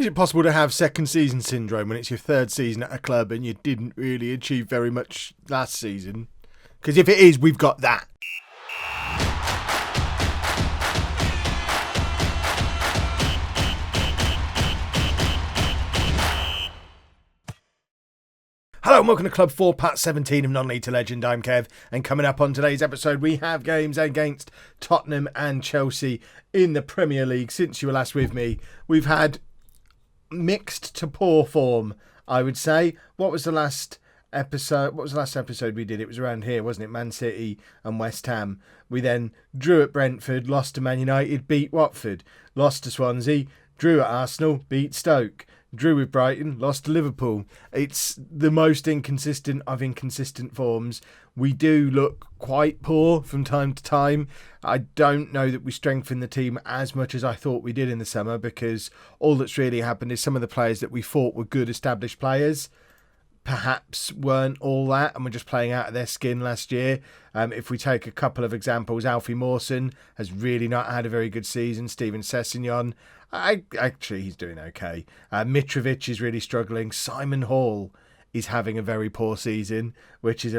Is it possible to have second season syndrome when it's your third season at a club and you didn't really achieve very much last season? Because if it is, we've got that. Hello and welcome to Club 4, Part 17 of Non-League to Legend. I'm Kev, and coming up on today's episode we have games against Tottenham and Chelsea in the Premier League. Since you were last with me, we've had mixed to poor form, I would say. What was the last episode we did? It was around here, wasn't it? Man City and West Ham. We then drew at Brentford, lost to Man United, beat Watford, lost to Swansea, drew at Arsenal, beat Stoke, drew with Brighton, lost to Liverpool. It's the most inconsistent of inconsistent forms. We do look quite poor from time to time. I don't know that we strengthened the team as much as I thought we did in the summer, because all that's really happened is some of the players that we thought were good established players perhaps weren't all that and were just playing out of their skin last year. If we take a couple of examples, Alfie Mawson has really not had a very good season. Steven Sessegnon, actually he's doing okay. Mitrovic is really struggling. Simon Hall is having a very poor season, which is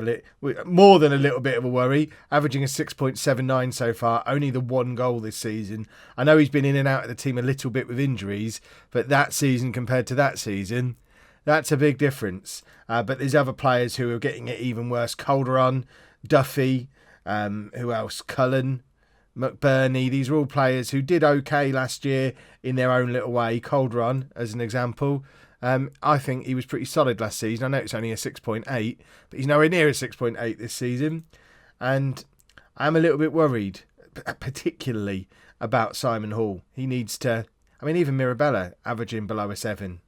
more than a little bit of a worry, averaging a 6.79 so far, only the one goal this season. I know he's been in and out of the team a little bit with injuries, but that season compared to that season, that's a big difference. But there's other players who are getting it even worse. Calderon, Duffy, who else? Cullen, McBurney. These are all players who did okay last year in their own little way. Calderon, as an example. I think he was pretty solid last season. I know it's only a 6.8, but he's nowhere near a 6.8 this season. And I'm a little bit worried, particularly about Simon Hall. He needs to... even Mirabella averaging below a 7.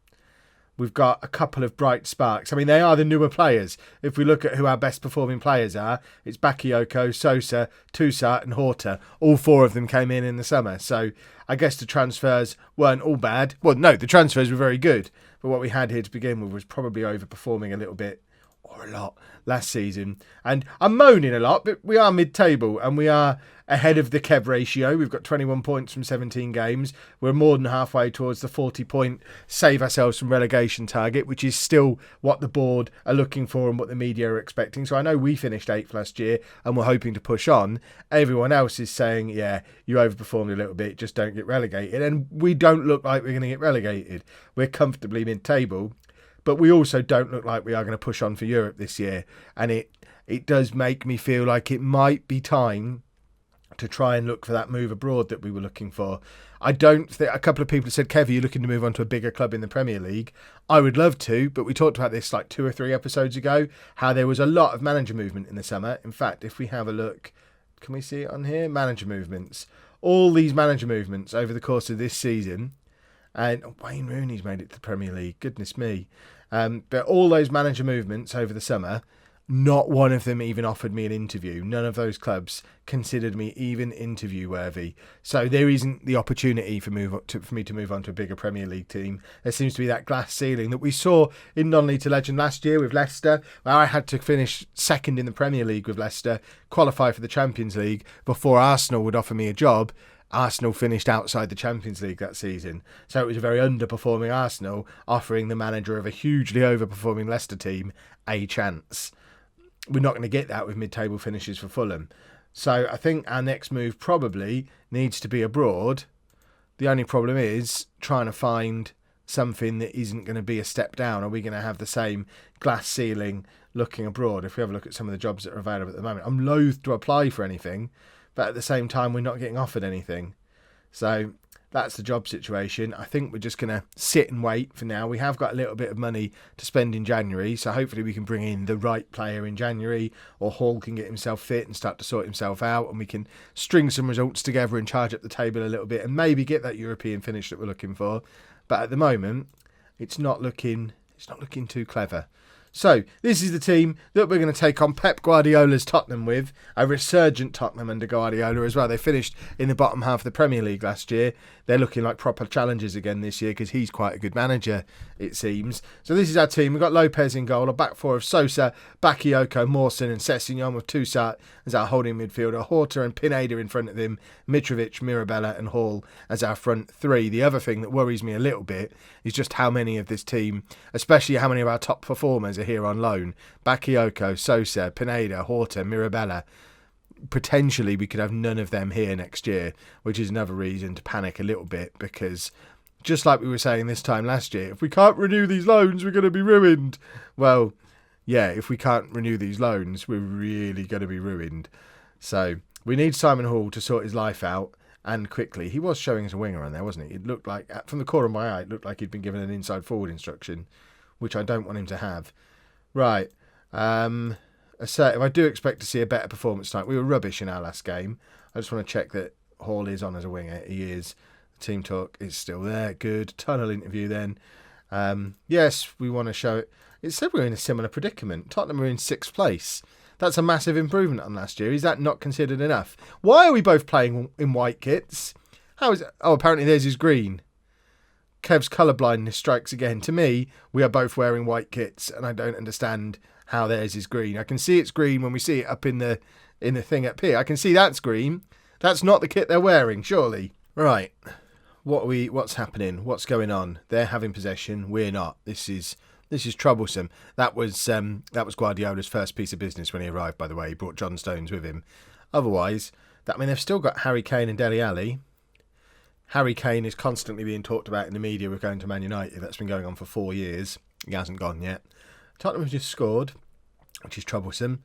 We've got a couple of bright sparks. They are the newer players. If we look at who our best performing players are, it's Bakayoko, Sosa, Toussaint and Horta. All four of them came in the summer. So I guess the transfers weren't all bad. Well, no, the transfers were very good. But what we had here to begin with was probably overperforming a little bit, or a lot, last season. And I'm moaning a lot, but we are mid-table and we are ahead of the Kev ratio. We've got 21 points from 17 games. We're more than halfway towards the 40-point save ourselves from relegation target, which is still what the board are looking for and what the media are expecting. So I know we finished 8th last year and we're hoping to push on. Everyone else is saying, yeah, you overperformed a little bit, just don't get relegated. And we don't look like we're going to get relegated. We're comfortably mid-table. But we also don't look like we are going to push on for Europe this year. And it does make me feel like it might be time to try and look for that move abroad that we were looking for. I don't think... A couple of people said, Kev, are you looking to move on to a bigger club in the Premier League? I would love to, but we talked about this like 2 or 3 episodes ago, how there was a lot of manager movement in the summer. In fact, if we have a look... Can we see it on here? Manager movements. All these manager movements over the course of this season... And Wayne Rooney's made it to the Premier League. Goodness me. But all those manager movements over the summer, not one of them even offered me an interview. None of those clubs considered me even interview worthy. So there isn't the opportunity for me to move on to a bigger Premier League team. There seems to be that glass ceiling that we saw in Non-League to Legend last year with Leicester, where I had to finish second in the Premier League with Leicester, qualify for the Champions League before Arsenal would offer me a job. Arsenal finished outside the Champions League that season. So it was a very underperforming Arsenal offering the manager of a hugely overperforming Leicester team a chance. We're not going to get that with mid-table finishes for Fulham. So I think our next move probably needs to be abroad. The only problem is trying to find something that isn't going to be a step down. Are we going to have the same glass ceiling looking abroad? If we have a look at some of the jobs that are available at the moment, I'm loath to apply for anything, but at the same time, we're not getting offered anything. So that's the job situation. I think we're just going to sit and wait for now. We have got a little bit of money to spend in January, so hopefully we can bring in the right player in January, or Hall can get himself fit and start to sort himself out, and we can string some results together and charge up the table a little bit and maybe get that European finish that we're looking for. But at the moment, it's not looking too clever. So, this is the team that we're going to take on Pep Guardiola's Tottenham with. A resurgent Tottenham under Guardiola as well. They finished in the bottom half of the Premier League last year. They're looking like proper challengers again this year because he's quite a good manager, it seems. So this is our team. We've got Lopez in goal, a back four of Sosa, Bakayoko, Mawson and Sessegnon with Toussaint as our holding midfielder, Horta and Pineda in front of him, Mitrovic, Mirabella and Hall as our front three. The other thing that worries me a little bit is just how many of this team, especially how many of our top performers are here on loan. Bakayoko, Sosa, Pineda, Horta, Mirabella. Potentially we could have none of them here next year, which is another reason to panic a little bit, because just like we were saying this time last year, if we can't renew these loans, we're going to be ruined. Well, yeah, if we can't renew these loans, we're really going to be ruined. So we need Simon Hall to sort his life out, and quickly. He was showing as a winger on there, wasn't he? It looked like, from the corner of my eye, it looked like he'd been given an inside forward instruction, which I don't want him to have. Right. Assertive. I do expect to see a better performance tonight. We were rubbish in our last game. I just want to check that Hall is on as a winger. He is. The team talk is still there. Good. Tunnel interview then. Yes, we want to show it. It said we're in a similar predicament. Tottenham are in 6th place. That's a massive improvement on last year. Is that not considered enough? Why are we both playing in white kits? How is it? Oh, apparently theirs is green. Kev's colourblindness strikes again. To me, we are both wearing white kits, and I don't understand how theirs is green. I can see it's green when we see it up in the thing up here. I can see that's green. That's not the kit they're wearing, surely. Right. What's happening? What's going on? They're having possession. We're not. This is troublesome. That was Guardiola's first piece of business when he arrived, by the way. He brought John Stones with him. Otherwise, they've still got Harry Kane and Dele Alli. Harry Kane is constantly being talked about in the media with going to Man United. That's been going on for 4 years. He hasn't gone yet. Tottenham have just scored, which is troublesome.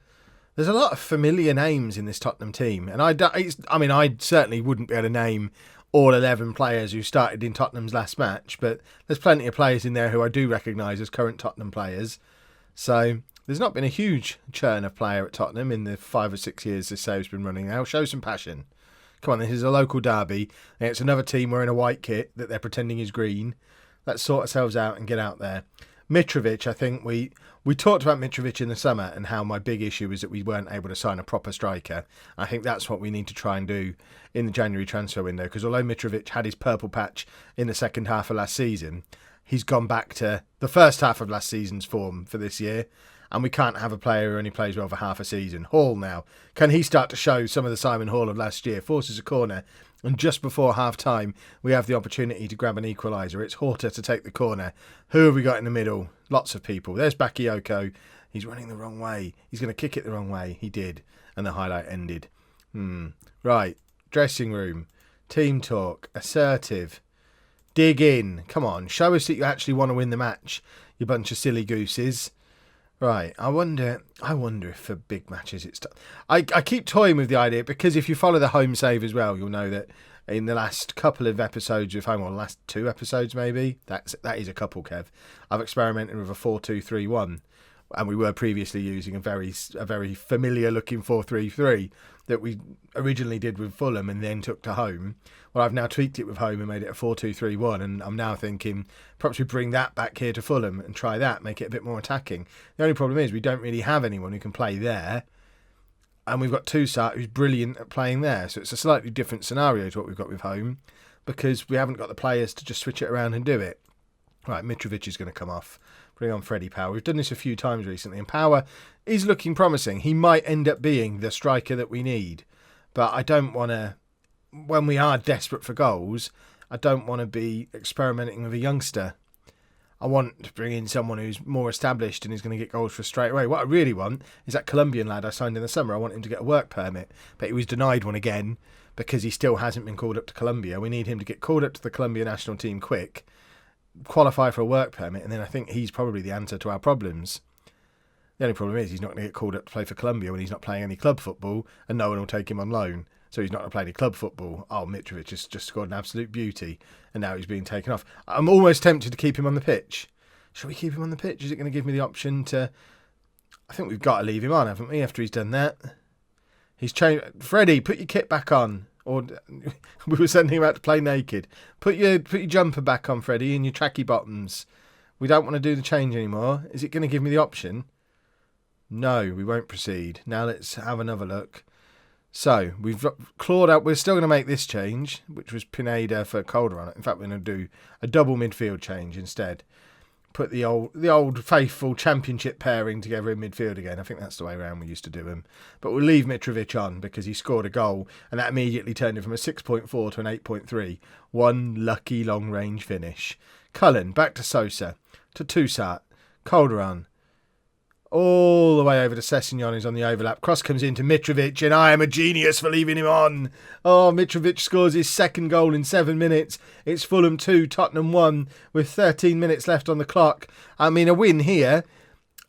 There's a lot of familiar names in this Tottenham team, and I certainly wouldn't be able to name all 11 players who started in Tottenham's last match, but there's plenty of players in there who I do recognise as current Tottenham players. So there's not been a huge churn of player at Tottenham in the 5 or 6 years this save's been running now. Show some passion. Come on, this is a local derby, and it's another team wearing a white kit that they're pretending is green. Let's sort ourselves out and get out there. Mitrovic, I think we talked about Mitrovic in the summer and how my big issue was that we weren't able to sign a proper striker. I think that's what we need to try and do in the January transfer window, because although Mitrovic had his purple patch in the second half of last season, he's gone back to the first half of last season's form for this year, and we can't have a player who only plays well for half a season. Hall now, can he start to show some of the Simon Hall of last year? Forces a corner, and just before half-time, we have the opportunity to grab an equaliser. It's Horta to take the corner. Who have we got in the middle? Lots of people. There's Bakayoko. He's running the wrong way. He's going to kick it the wrong way. He did. And the highlight ended. Right. Dressing room. Team talk. Assertive. Dig in. Come on. Show us that you actually want to win the match, you bunch of silly gooses. Right, I wonder if for big matches it's... I keep toying with the idea, because if you follow the home save as well, you'll know that in the last couple of episodes of home, or the last 2 episodes maybe, that is a couple, Kev, I've experimented with a 4-2-3-1, and we were previously using a very familiar looking 4-3-3 that we originally did with Fulham and then took to home. Well, I've now tweaked it with home and made it a 4-2-3-1, and I'm now thinking perhaps we bring that back here to Fulham and try that, make it a bit more attacking. The only problem is we don't really have anyone who can play there, and we've got Toussaint who's brilliant at playing there, so it's a slightly different scenario to what we've got with home, because we haven't got the players to just switch it around and do it. Right, Mitrovic is going to come off. Bring on Freddie Power. We've done this a few times recently, and Power is looking promising. He might end up being the striker that we need, but I don't want to, when we are desperate for goals, I don't want to be experimenting with a youngster. I want to bring in someone who's more established and is going to get goals for us straight away. What I really want is that Colombian lad I signed in the summer. I want him to get a work permit, but he was denied one again because he still hasn't been called up to Colombia. We need him to get called up to the Colombia national team quick, qualify for a work permit, and then I think he's probably the answer to our problems. The only problem is he's not going to get called up to play for Colombia when he's not playing any club football, and no one will take him on loan. So he's not going to play any club football. Oh, Mitrovic has just scored an absolute beauty, and now he's being taken off. I'm almost tempted to keep him on the pitch. Should we keep him on the pitch? Is it going to give me the option to... I think we've got to leave him on, haven't we, after he's done that? He's changed... Freddie, put your kit back on. Or we were sending him out to play naked. Put your jumper back on, Freddie, and your tracky bottoms. We don't want to do the change anymore. Is it going to give me the option? No, we won't proceed. Now let's have another look. So we've clawed out. We're still going to make this change, which was Pineda for Calderon. In fact, we're going to do a double midfield change instead. Put the old faithful championship pairing together in midfield again. I think that's the way around we used to do them. But we'll leave Mitrovic on because he scored a goal, and that immediately turned him from a 6.4 to an 8.3. One lucky long-range finish. Cullen, back to Sosa, to Toussaint, Calderon, all the way over to Sessegnon, who's on the overlap. Cross comes into Mitrovic, and I am a genius for leaving him on. Oh, Mitrovic scores his second goal in 7 minutes. It's Fulham 2, Tottenham 1, with 13 minutes left on the clock. I mean, a win here,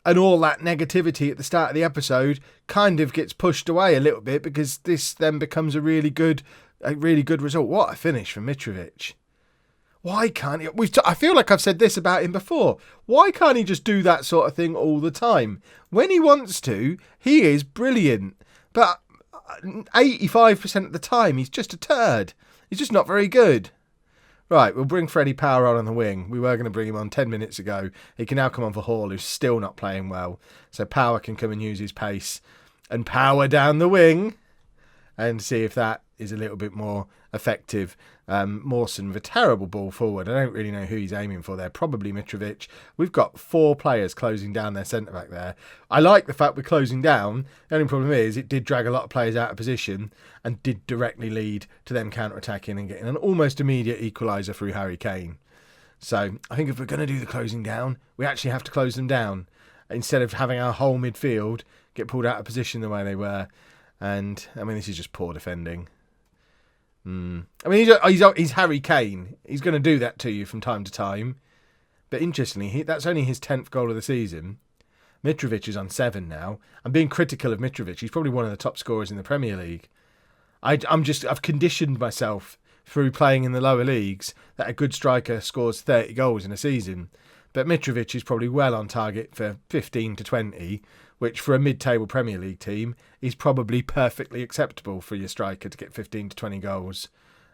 and all that negativity at the start of the episode kind of gets pushed away a little bit because this then becomes a really good result. What a finish from Mitrovic. Why can't he? I feel like I've said this about him before. Why can't he just do that sort of thing all the time? When he wants to, he is brilliant. But 85% of the time, he's just a turd. He's just not very good. Right, we'll bring Freddie Power on the wing. We were going to bring him on 10 minutes ago. He can now come on for Hall, who's still not playing well. So Power can come and use his pace and power down the wing and see if that is a little bit more effective. Mawson with a terrible ball forward. I don't really know who he's aiming for there. Probably Mitrovic. We've got 4 players closing down their centre-back there. I like the fact we're closing down. The only problem is it did drag a lot of players out of position and did directly lead to them counter-attacking and getting an almost immediate equaliser through Harry Kane. So I think if we're going to do the closing down, we actually have to close them down instead of having our whole midfield get pulled out of position the way they were. And, I mean, this is just poor defending. I mean, he's Harry Kane. He's going to do that to you from time to time. But interestingly, that's only his 10th goal of the season. Mitrovic is on 7 now. I'm being critical of Mitrovic. He's probably one of the top scorers in the Premier League. I've conditioned myself through playing in the lower leagues that a good striker scores 30 goals in a season. But Mitrovic is probably well on target for 15 to 20, which for a mid-table Premier League team is probably perfectly acceptable for your striker to get 15 to 20 goals.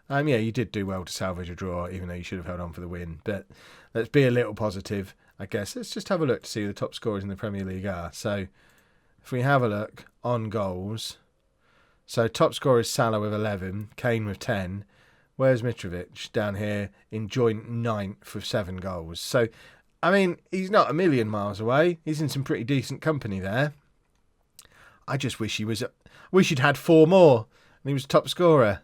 Yeah, you did do well to salvage a draw, even though you should have held on for the win. But let's be a little positive, I guess. Let's just have a look to see who the top scorers in the Premier League are. So if we have a look on goals, so top scorer is Salah with 11, Kane with 10. Where's Mitrovic? Down here in joint 9th with 7 goals. So, I mean, he's not a million miles away. He's in some pretty decent company there. I just wish he'd had 4 more and he was top scorer.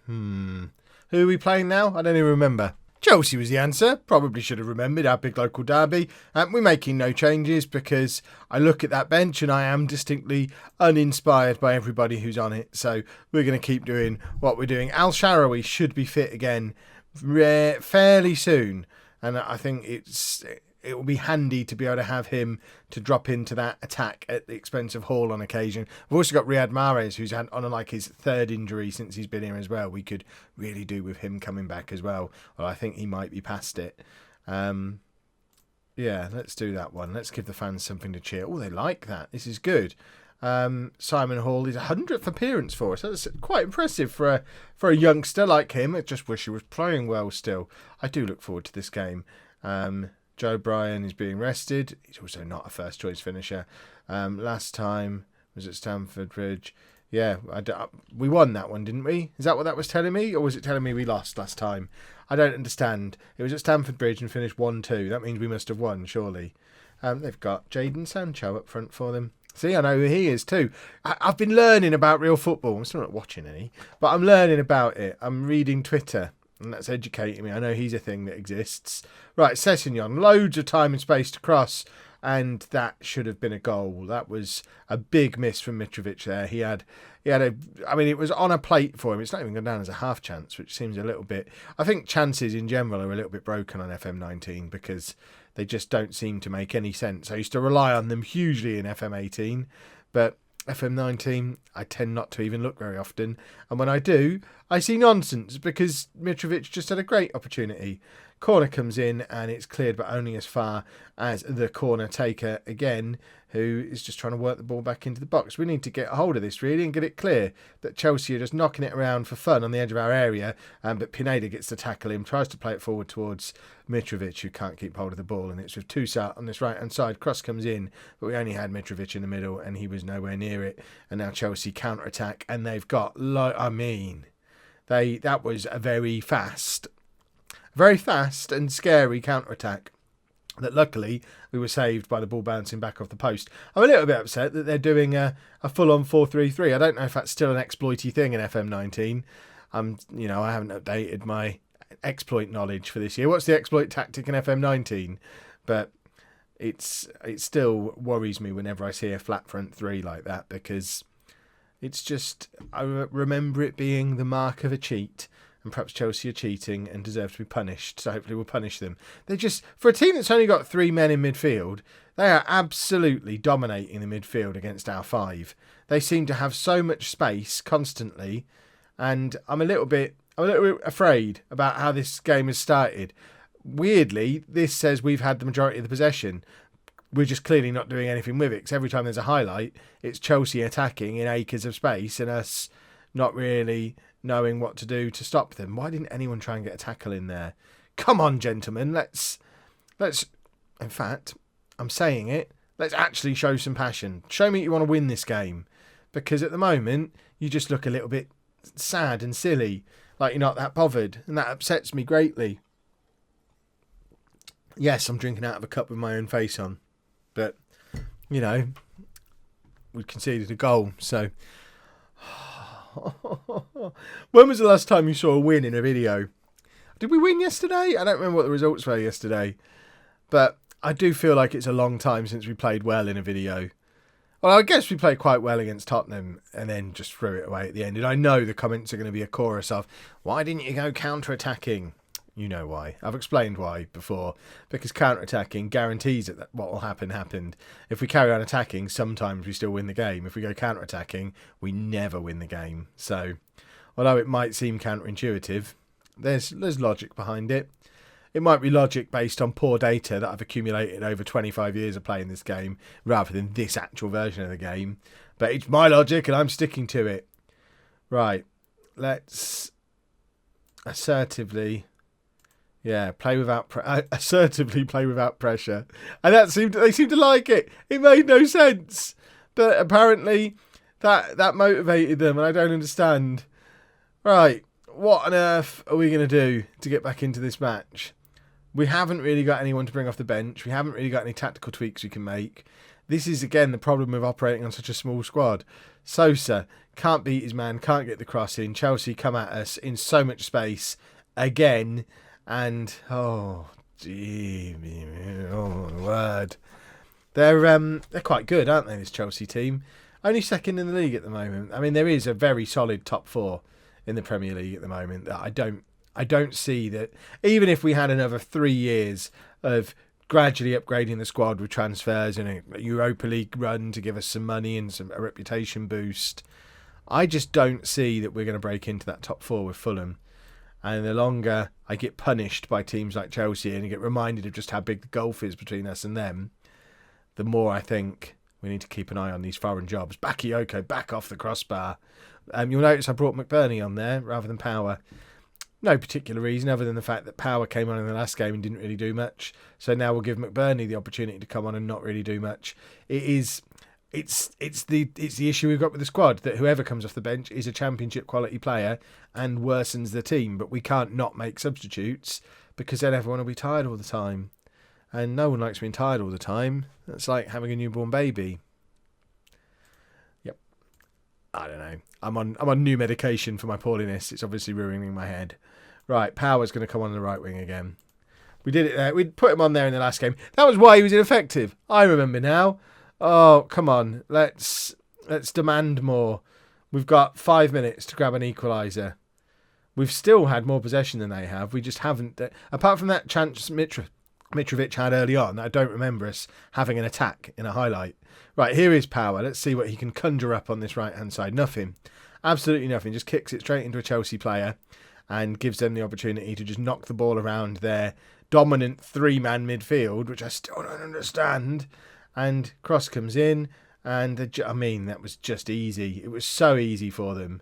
Who are we playing now? I don't even remember. Chelsea was the answer. Probably should have remembered our big local derby. We're making no changes because I look at that bench and I am distinctly uninspired by everybody who's on it. So we're going to keep doing what we're doing. Al Sharawi should be fit again fairly soon. And I think it will be handy to be able to have him to drop into that attack at the expense of Hall on occasion. We've also got Riyad Mahrez, who's had on like his 3rd injury since he's been here as well. We could really do with him coming back as well. Well, I think he might be past it. Yeah, let's do that one. Let's give the fans something to cheer. Oh, they like that. This is good. Simon Hall is 100th appearance for us. That's quite impressive for a youngster like him. I just wish he was playing well still. I do look forward to this game. Joe Bryan is being rested. He's also not a first choice finisher. Last time was at Stamford Bridge. Yeah, we won that one, didn't we? Is that what that was telling me? Or was it telling me we lost last time? I don't understand. It was at Stamford Bridge and finished 1-2. That means we must have won, surely. They've got Jadon Sancho up front for them. See, I know who he is too. I've been learning about real football. I'm still not watching any, but I'm learning about it. I'm reading Twitter, and that's educating me. I know he's a thing that exists. Right, Sessegnon, loads of time and space to cross, and that should have been a goal. That was a big miss from Mitrovic there. He had it was on a plate for him. It's not even gone down as a half chance, which seems a little bit... I think chances in general are a little bit broken on FM19 because they just don't seem to make any sense. I used to rely on them hugely in FM18, but FM19, I tend not to even look very often. And when I do, I see nonsense because Mitrovic just had a great opportunity. Corner comes in and it's cleared, but only as far as the corner taker again, who is just trying to work the ball back into the box. We need to get a hold of this really and get it clear that Chelsea are just knocking it around for fun on the edge of our area, but Pineda gets to tackle him, tries to play it forward towards Mitrovic, who can't keep hold of the ball, and it's with Toussaint on this right-hand side. Cross comes in, but we only had Mitrovic in the middle, and he was nowhere near it. And now Chelsea counter-attack, and they've got, that was a very fast and scary counter-attack that luckily we were saved by the ball bouncing back off the post. I'm a little bit upset that they're doing a full-on 4-3-3. I don't know if that's still an exploity thing in FM19. I haven't updated my exploit knowledge for this year. What's the exploit tactic in FM19? But it still worries me whenever I see a flat front three like that, because it's just, I remember it being the mark of a cheat. And perhaps Chelsea are cheating and deserve to be punished, so hopefully we'll punish them. They just, for a team that's only got 3 men in midfield, they are absolutely dominating the midfield against our 5. They seem to have so much space constantly, and I'm a little bit afraid about how this game has started. Weirdly, this says we've had the majority of the possession. We're just clearly not doing anything with it, because every time there's a highlight, it's Chelsea attacking in acres of space and us not really knowing what to do to stop them. Why didn't anyone try and get a tackle in there? Come on, gentlemen, let's in fact, I'm saying it, let's actually show some passion. Show me you want to win this game, because at the moment you just look a little bit sad and silly, like you're not that bothered, and that upsets me greatly. Yes, I'm drinking out of a cup with my own face on, but we conceded a goal, so when was the last time you saw a win in a video? Did we win yesterday? I don't remember what the results were yesterday, but I do feel like it's a long time since we played well in a video. Well, I guess we played quite well against Tottenham and then just threw it away at the end. And I know the comments are going to be a chorus of, why didn't you go counter-attacking? You know why. I've explained why before. Because counter-attacking guarantees that what will happen happened. If we carry on attacking, sometimes we still win the game. If we go counter-attacking, we never win the game. So, although it might seem counterintuitive, there's logic behind it. It might be logic based on poor data that I've accumulated over 25 years of playing this game, rather than this actual version of the game. But it's my logic and I'm sticking to it. Right. Let's assertively play without pressure, and they seemed to like it. It made no sense, but apparently that motivated them, and I don't understand. Right, what on earth are we going to do to get back into this match? We haven't really got anyone to bring off the bench. We haven't really got any tactical tweaks we can make. This is again the problem with operating on such a small squad. Sosa can't beat his man, can't get the cross in. Chelsea come at us in so much space again. And, oh my word. They're quite good, aren't they, this Chelsea team? Only second in the league at the moment. I mean, there is a very solid top 4 in the Premier League at the moment. That I don't see that, even if we had another 3 years of gradually upgrading the squad with transfers and a Europa League run to give us some money and a reputation boost, I just don't see that we're going to break into that top 4 with Fulham. And the longer I get punished by teams like Chelsea and I get reminded of just how big the gulf is between us and them, the more I think we need to keep an eye on these foreign jobs. Bakayoko, back off the crossbar. You'll notice I brought McBurney on there rather than Power. No particular reason other than the fact that Power came on in the last game and didn't really do much. So now we'll give McBurney the opportunity to come on and not really do much. It's the issue we've got with the squad, that whoever comes off the bench is a championship quality player and worsens the team, but we can't not make substitutes because then everyone will be tired all the time, and no one likes being tired all the time. That's like having a newborn baby. Yep, I don't know. I'm on new medication for my poorliness. It's obviously ruining my head. Right, Power's going to come on the right wing again. We did it there. We put him on there in the last game. That was why he was ineffective. I remember now. Oh, come on. Let's demand more. We've got 5 minutes to grab an equaliser. We've still had more possession than they have. We just haven't. Apart from that chance Mitrovic had early on, I don't remember us having an attack in a highlight. Right, here is Power. Let's see what he can conjure up on this right-hand side. Nothing. Absolutely nothing. Just kicks it straight into a Chelsea player. and gives them the opportunity to just knock the ball around their dominant three-man midfield, which I still don't understand. And cross comes in, and that was just easy. It was so easy for them.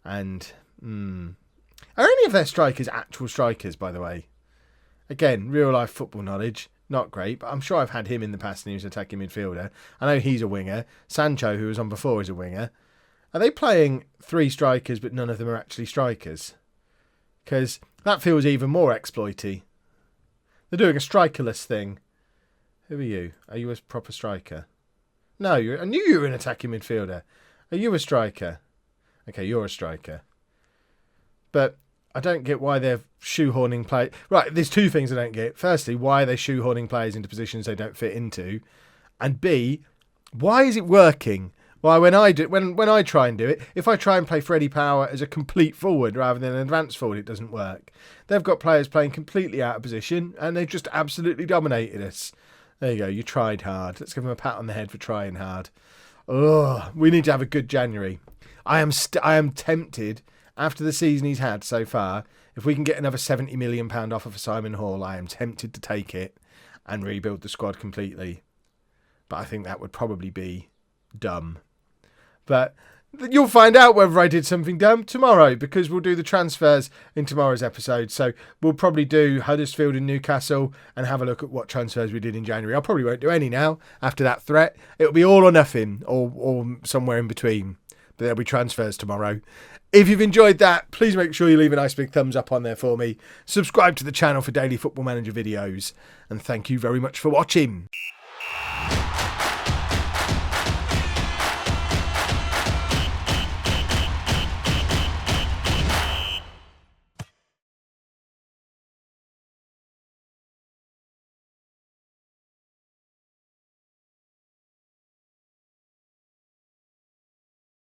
And are any of their strikers actual strikers, by the way? Again, real-life football knowledge, not great, but I'm sure I've had him in the past and he was an attacking midfielder. I know he's a winger. Sancho, who was on before, is a winger. Are they playing three strikers, but none of them are actually strikers? Because that feels even more exploity. They're doing a strikerless thing. Who are you? Are you a proper striker? No, I knew you were an attacking midfielder. Are you a striker? Okay, you're a striker. But I don't get why they're shoehorning play. Right, there's two things I don't get. Firstly, why are they shoehorning players into positions they don't fit into? And B, why is it working? Why, when I try and do it, if I try and play Freddie Power as a complete forward rather than an advanced forward, it doesn't work. They've got players playing completely out of position, and they've just absolutely dominated us. There you go. You tried hard. Let's give them a pat on the head for trying hard. Oh, we need to have a good January. I am tempted, after the season he's had so far, if we can get another £70 million offer for Simon Hall, I am tempted to take it and rebuild the squad completely. But I think that would probably be dumb. But you'll find out whether I did something dumb tomorrow, because we'll do the transfers in tomorrow's episode. So we'll probably do Huddersfield and Newcastle and have a look at what transfers we did in January. I probably won't do any now after that threat. It'll be all or nothing, or somewhere in between. But there'll be transfers tomorrow. If you've enjoyed that, please make sure you leave a nice big thumbs up on there for me. Subscribe to the channel for daily Football Manager videos. And thank you very much for watching.